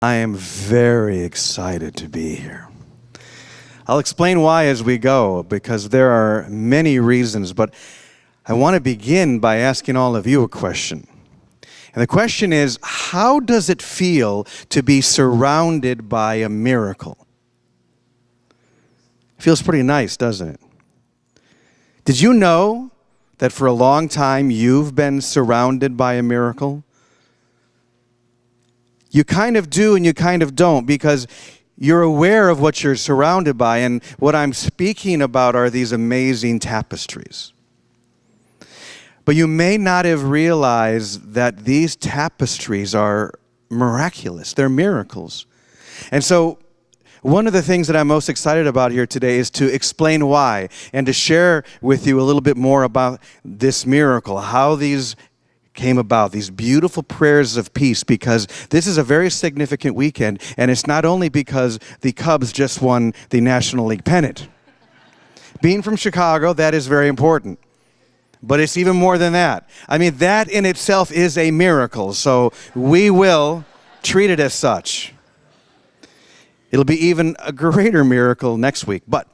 I am very excited to be here. I'll explain why as we go, because there are many reasons, but I want to begin by asking all of you a question. And the question is, how does it feel to be surrounded by a miracle? It feels pretty nice, doesn't it? Did you know that for a long time you've been surrounded by a miracle? You kind of do and you kind of don't, because you're aware of what you're surrounded by, and what I'm speaking about are these amazing tapestries. But you may not have realized that these tapestries are miraculous. They're miracles. And so one of the things that I'm most excited about here today is to explain why and to share with you a little bit more about this miracle, how these came about, these beautiful prayers of peace, because this is a very significant weekend, and it's not only because the Cubs just won the National League pennant. Being from Chicago, that is very important. But it's even more than that. I mean, that in itself is a miracle, so we will treat it as such. It'll be even a greater miracle next week. But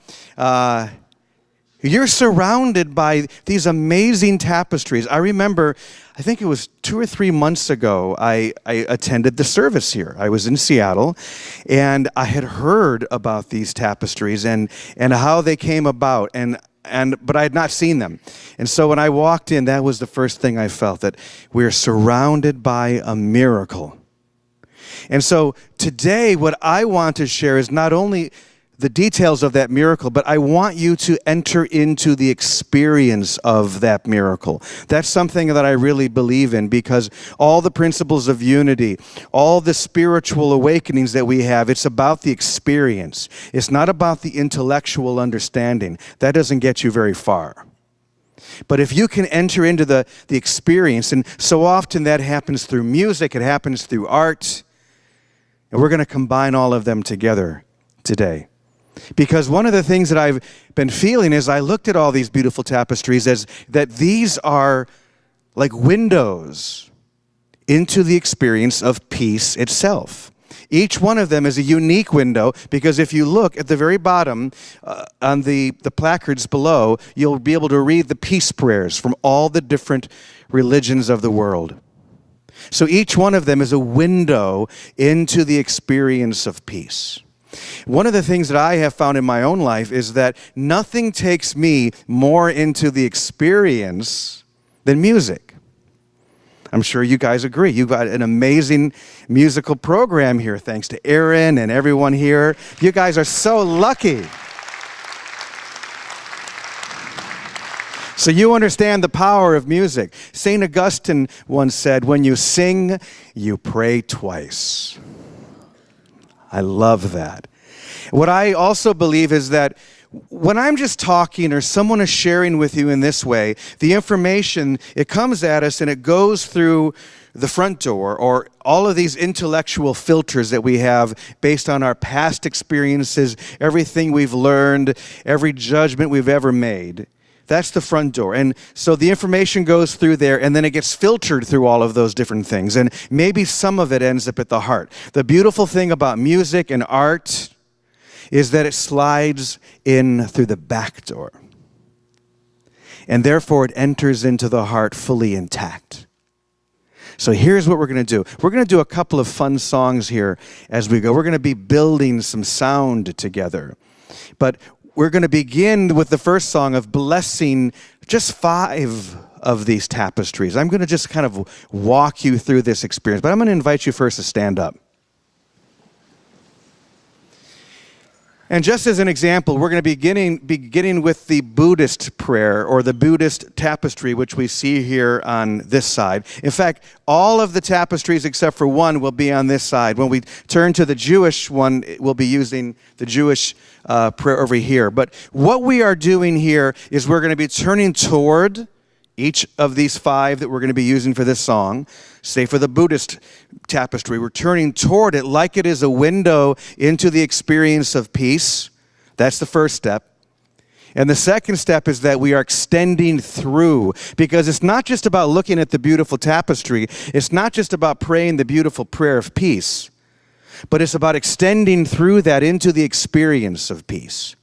you're surrounded by these amazing tapestries. I remember, I think it was 2 or 3 months ago, I attended the service here. I was in Seattle, and I had heard about these tapestries and how they came about, but I had not seen them. And so when I walked in, that was the first thing I felt, that we're surrounded by a miracle. And so today, what I want to share is not only the details of that miracle, but I want you to enter into the experience of that miracle. That's something that I really believe in, because all the principles of unity, all the spiritual awakenings that we have, it's about the experience. It's not about the intellectual understanding. That doesn't get you very far. But if you can enter into the experience, and so often that happens through music, it happens through art, and we're going to combine all of them together today. Because one of the things that I've been feeling as I looked at all these beautiful tapestries is that these are like windows into the experience of peace itself. Each one of them is a unique window, because if you look at the very bottom on the placards below, you'll be able to read the peace prayers from all the different religions of the world. So each one of them is a window into the experience of peace. One of the things that I have found in my own life is that nothing takes me more into the experience than music. I'm sure you guys agree. You've got an amazing musical program here, thanks to Aaron and everyone here. You guys are so lucky. So you understand the power of music. St. Augustine once said, "When you sing, you pray twice." I love that. What I also believe is that when I'm just talking or someone is sharing with you in this way, the information, it comes at us and it goes through the front door, or all of these intellectual filters that we have based on our past experiences, everything we've learned, every judgment we've ever made. That's the front door. And so the information goes through there, and then it gets filtered through all of those different things. And maybe some of it ends up at the heart. The beautiful thing about music and art is that it slides in through the back door. And therefore it enters into the heart fully intact. So here's what we're going to do. We're going to do a couple of fun songs here as we go. We're going to be building some sound together. But we're going to begin with the first song of blessing just 5 of these tapestries. I'm going to just kind of walk you through this experience, but I'm going to invite you first to stand up. And just as an example, we're going to be beginning with the Buddhist prayer, or the Buddhist tapestry, which we see here on this side. In fact, all of the tapestries except for one will be on this side. When we turn to the Jewish one, we'll be using the Jewish prayer over here. But what we are doing here is we're going to be turning toward each of these 5 that we're going to be using for this song. Say for the Buddhist tapestry, we're turning toward it like it is a window into the experience of peace. That's the first step. And the second step is that we are extending through, because it's not just about looking at the beautiful tapestry. It's not just about praying the beautiful prayer of peace. but it's about extending through that into the experience of peace.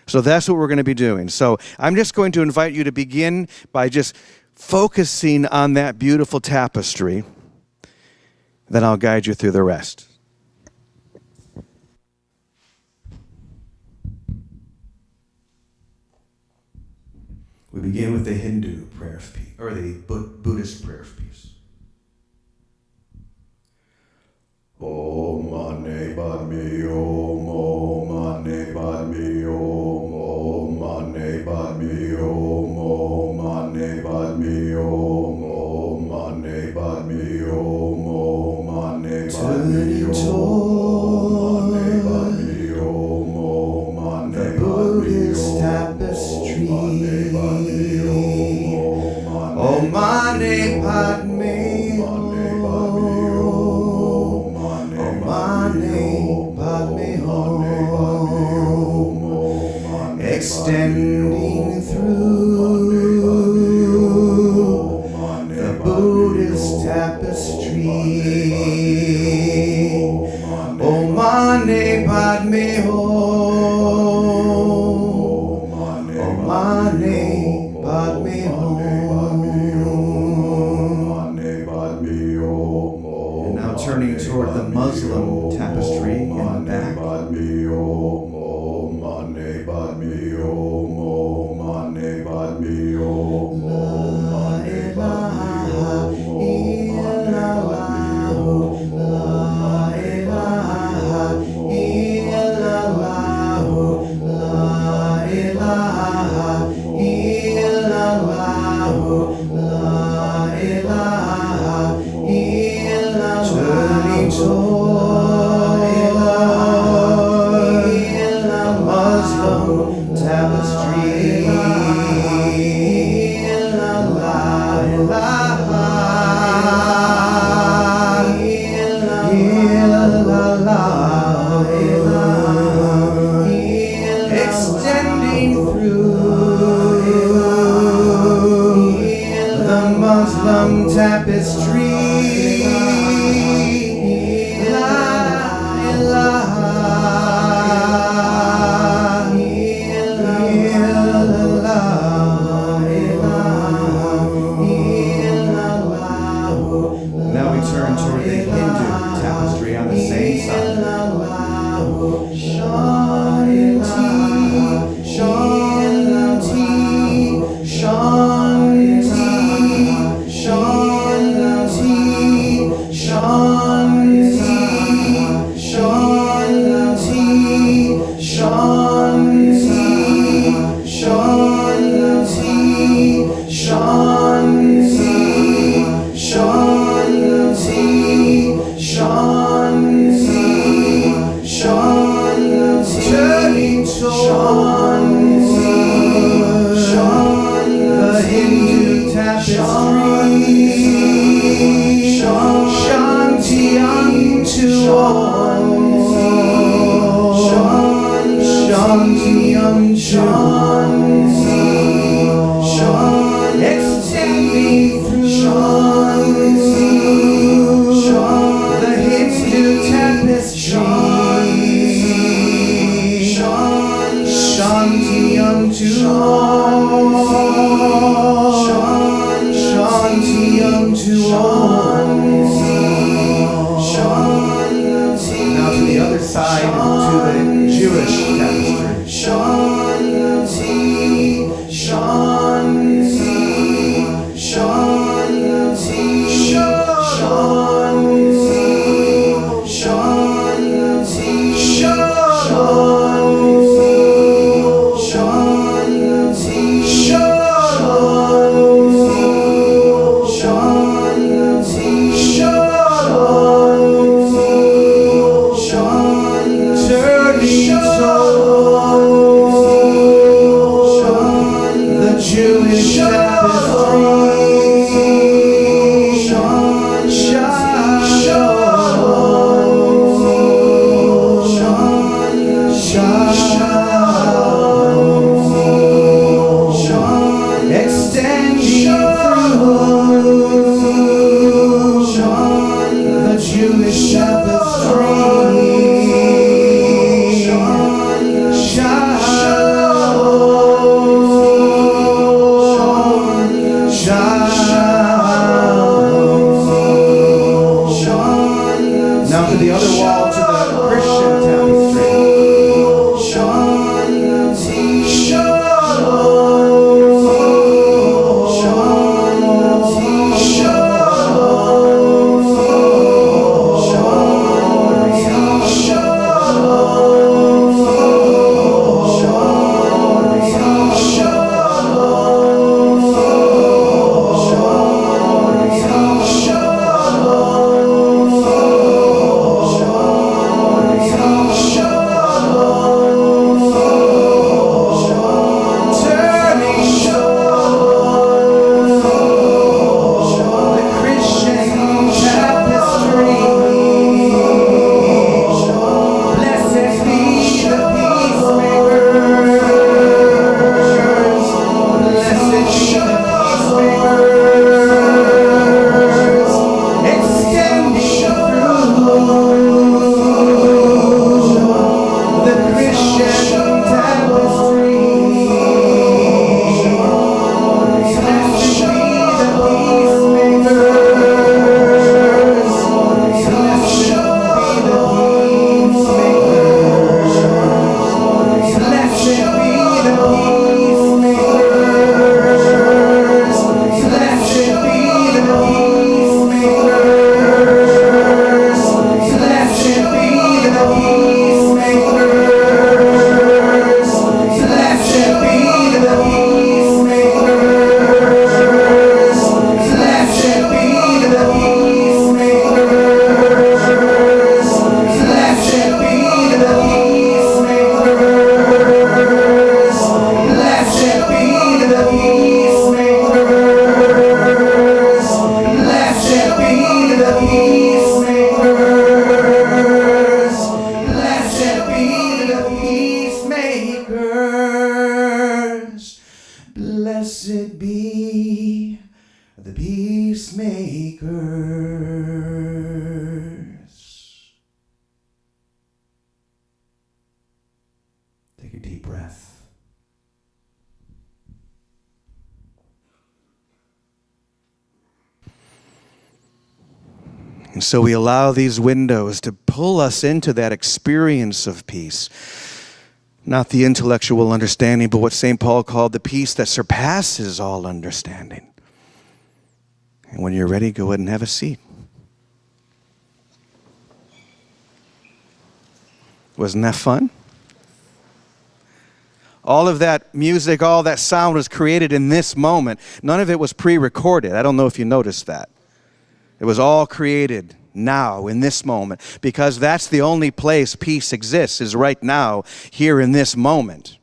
So that's what we're going to be doing. So I'm just going to invite you to begin by just focusing on that beautiful tapestry. Then I'll guide you through the rest. We begin with the Hindu prayer of peace, or the Buddhist prayer of peace. Om Mani Padme Om, Om Mani Padme Om, Om Mani Padme Om, Om Mani Padme Om, Om Mani Padme Om, Om Mani Padme Om, the Buddhist tapestry. Om Mani Padme Om, Om Mani Padme Om, extending through the Buddhist tapestry. Om Mani Padme Om, Om Mani Padme Om. And now turning toward the Muslim tapestry in the back. Extending through the Muslim tapestry. Now we turn toward the Hindu tapestry on the same side. Extending through the Hindu tapestry. Shanti unto all. Shanti unto all. Now to the other side, to the Jewish tapestry. Shanti, Shanti, Shanti, Shanti, Shanti, Shanti, Shanti, the other wall to the Christian tapestry. Blessed be the peacemakers. Take a deep breath. And so we allow these windows to pull us into that experience of peace. Not the intellectual understanding, but what St. Paul called the peace that surpasses all understanding. And when you're ready, go ahead and have a seat. Wasn't that fun? All of that music, all that sound was created in this moment. None of it was pre-recorded. I don't know if you noticed that. It was all created now, in this moment, because that's the only place peace exists, is right now, here in this moment.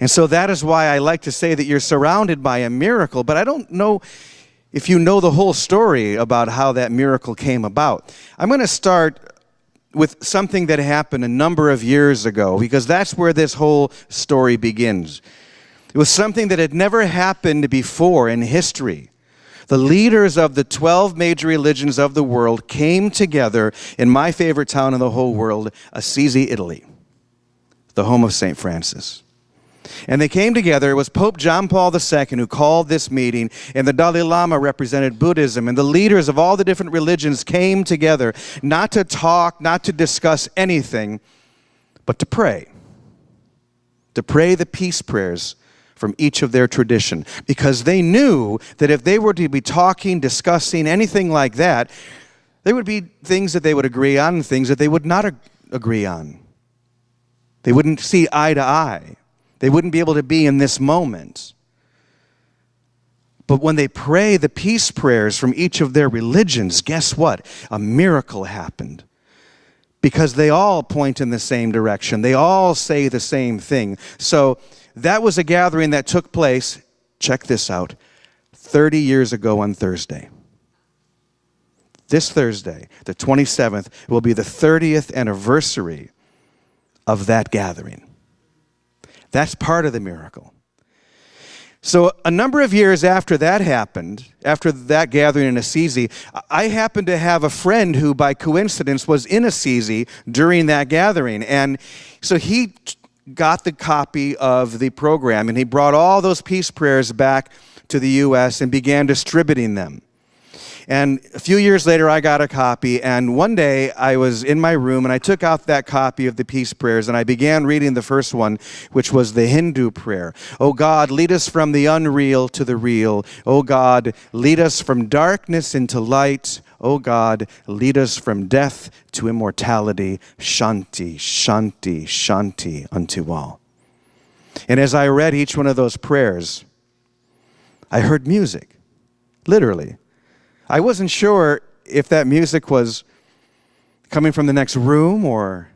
And so that is why I like to say that you're surrounded by a miracle, but I don't know if you know the whole story about how that miracle came about. I'm going to start with something that happened a number of years ago, because that's where this whole story begins. It was something that had never happened before in history. The leaders of the 12 major religions of the world came together in my favorite town in the whole world, Assisi, Italy, the home of St. Francis. And they came together. It was Pope John Paul II who called this meeting, and the Dalai Lama represented Buddhism, and the leaders of all the different religions came together, not to talk, not to discuss anything, but to pray the peace prayers from each of their tradition, because they knew that if they were to be talking, discussing anything like that, there would be things that they would agree on and things that they would not agree on. They wouldn't see eye to eye. They wouldn't be able to be in this moment. But when they pray the peace prayers from each of their religions, guess what? A miracle happened. Because they all point in the same direction. They all say the same thing. So that was a gathering that took place, check this out, 30 years ago on Thursday. This Thursday, the 27th, will be the 30th anniversary of that gathering. That's part of the miracle. So a number of years after that happened, after that gathering in Assisi, I happened to have a friend who, by coincidence, was in Assisi during that gathering. And so he got the copy of the program, and he brought all those peace prayers back to the U.S. and began distributing them. And a few years later, I got a copy, and one day I was in my room, and I took out that copy of the Peace Prayers, and I began reading the first one, which was the Hindu prayer. Oh God, lead us from the unreal to the real. Oh God, lead us from darkness into light. Oh God, lead us from death to immortality. Shanti, Shanti, Shanti unto all. And as I read each one of those prayers, I heard music, literally. I wasn't sure if that music was coming from the next room or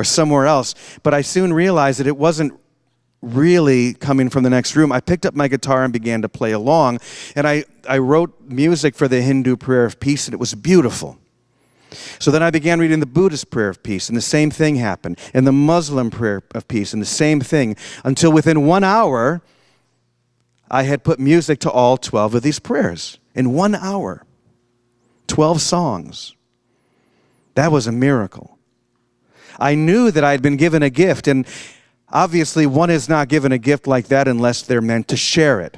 somewhere else, but I soon realized that it wasn't really coming from the next room. I picked up my guitar and began to play along, and I wrote music for the Hindu prayer of peace, and it was beautiful. So then I began reading the Buddhist prayer of peace, and the same thing happened, and the Muslim prayer of peace, and the same thing, until within 1 hour, I had put music to all 12 of these prayers. In 1 hour, 12 songs. That was a miracle. I knew that I had been given a gift, and obviously one is not given a gift like that unless they're meant to share it.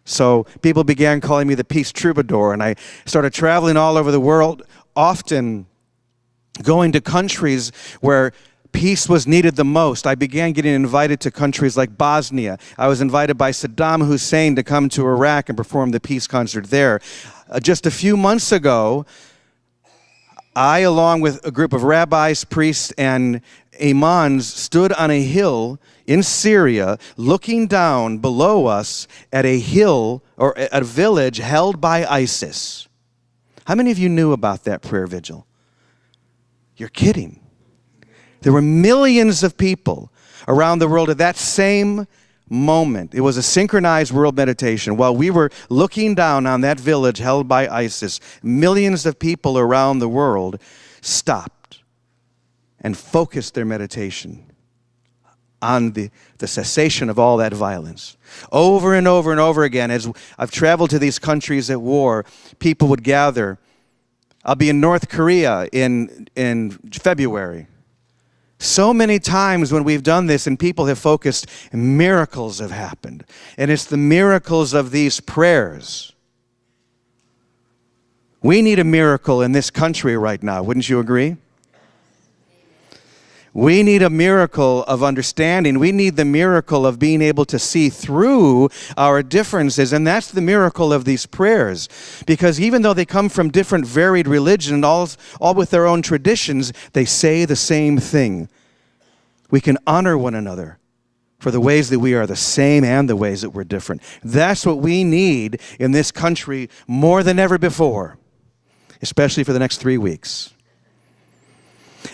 So people began calling me the Peace Troubadour, and I started traveling all over the world, often going to countries where peace was needed the most. I began getting invited to countries like Bosnia. I was invited by Saddam Hussein to come to Iraq and perform the peace concert there. Just a few months ago, I, along with a group of rabbis, priests, and imams, stood on a hill in Syria, looking down below us at a hill or a village held by ISIS. How many of you knew about that prayer vigil? You're kidding. There were millions of people around the world at that same moment. It was a synchronized world meditation. While we were looking down on that village held by ISIS, millions of people around the world stopped and focused their meditation on the cessation of all that violence. Over and over and over again, as I've traveled to these countries at war, people would gather. I'll be in North Korea in February. So many times when we've done this and people have focused, miracles have happened. And it's the miracles of these prayers. We need a miracle in this country right now, wouldn't you agree? We need a miracle of understanding. We need the miracle of being able to see through our differences. And that's the miracle of these prayers. Because even though they come from different varied religions, all with their own traditions, they say the same thing. We can honor one another for the ways that we are the same and the ways that we're different. That's what we need in this country more than ever before, especially for the next 3 weeks.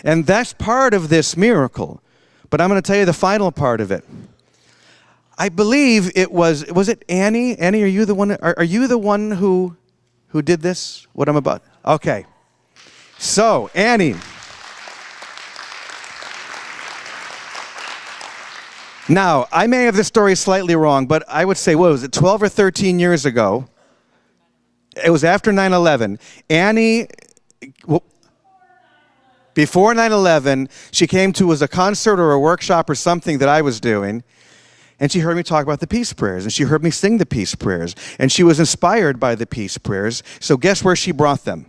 And that's part of this miracle. But I'm going to tell you the final part of it. I believe it was it Annie? Annie, are you the one who did this? What I'm about? Okay. So, Annie. Now, I may have this story slightly wrong, but I would say, what was it, 12 or 13 years ago? It was after 9/11. Annie, before 9/11, she came to a concert or a workshop or something that I was doing, and she heard me talk about the peace prayers, and she heard me sing the peace prayers, and she was inspired by the peace prayers. So guess where she brought them?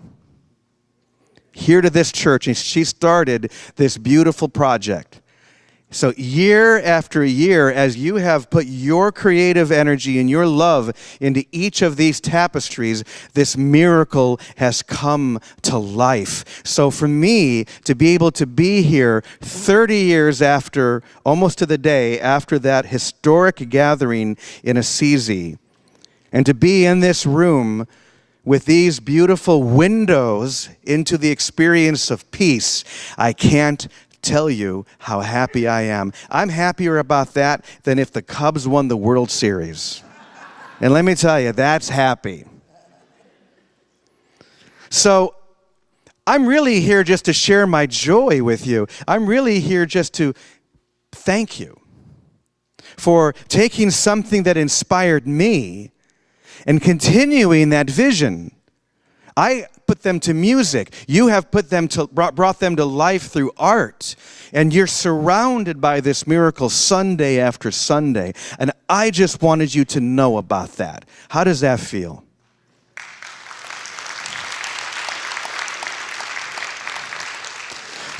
Here to this church, and she started this beautiful project. So year after year, as you have put your creative energy and your love into each of these tapestries, this miracle has come to life. So for me to be able to be here 30 years after, almost to the day after that historic gathering in Assisi, and to be in this room with these beautiful windows into the experience of peace, I can't tell you how happy I am. I'm happier about that than if the Cubs won the World Series. And let me tell you, that's happy. So I'm really here just to share my joy with you. I'm really here just to thank you for taking something that inspired me and continuing that vision. I put them to music. You have brought them to life through art. And you're surrounded by this miracle Sunday after Sunday. And I just wanted you to know about that. How does that feel?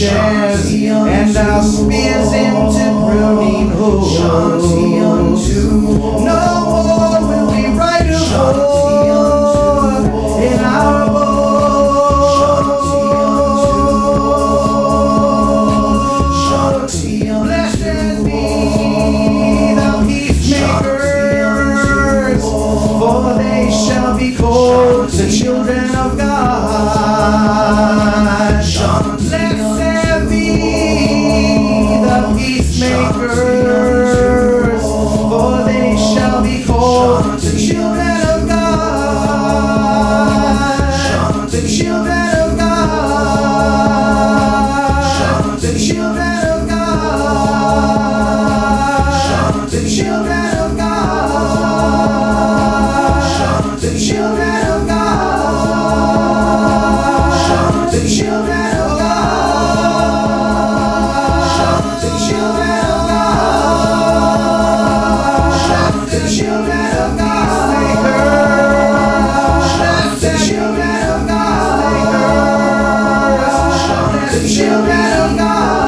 plowshares and our spears into pruning hooks. No more will we ride a war in our boats. Blessed be the peacemakers, for they shall be called the children of God. Blessed be the peacemakers, for they shall be called the children of God. The children of God. The children of God. The children of God. The children of God. The children of God. The children of God. The children of God. The children of God. The children of God.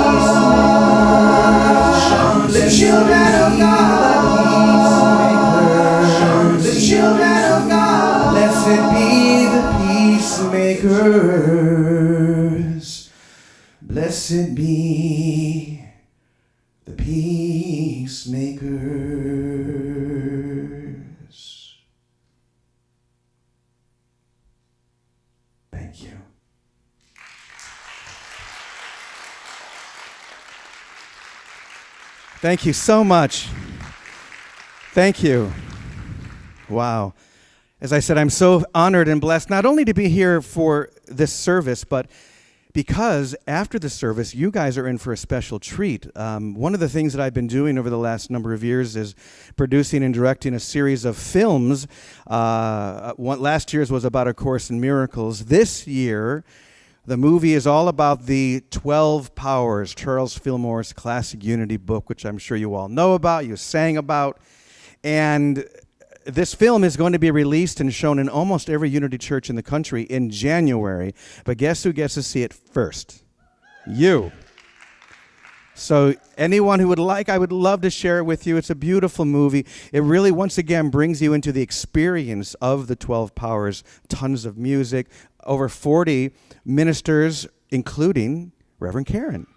The children of God. The children of God. Blessed be the peacemakers. Blessed be the peacemakers. Thank you. Thank you so much. Thank you. Wow. As I said, I'm so honored and blessed not only to be here for this service, but because after the service, you guys are in for a special treat. One of the things that I've been doing over the last number of years is producing and directing a series of films. Last year's was about A Course in Miracles. This year, the movie is all about the 12 Powers, Charles Fillmore's classic Unity book, which I'm sure you all know about, you sang about. And this film is going to be released and shown in almost every Unity church in the country in January. But guess who gets to see it first? You. So anyone who would like, I would love to share it with you. It's a beautiful movie. It really, once again, brings you into the experience of the 12 Powers. Tons of music, over 40 ministers, including Reverend Karen,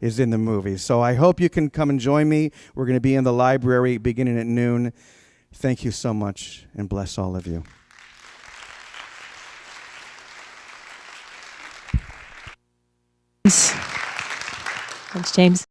is in the movie. So I hope you can come and join me. We're going to be in the library beginning at noon. Thank you so much, and bless all of you. Thanks, James.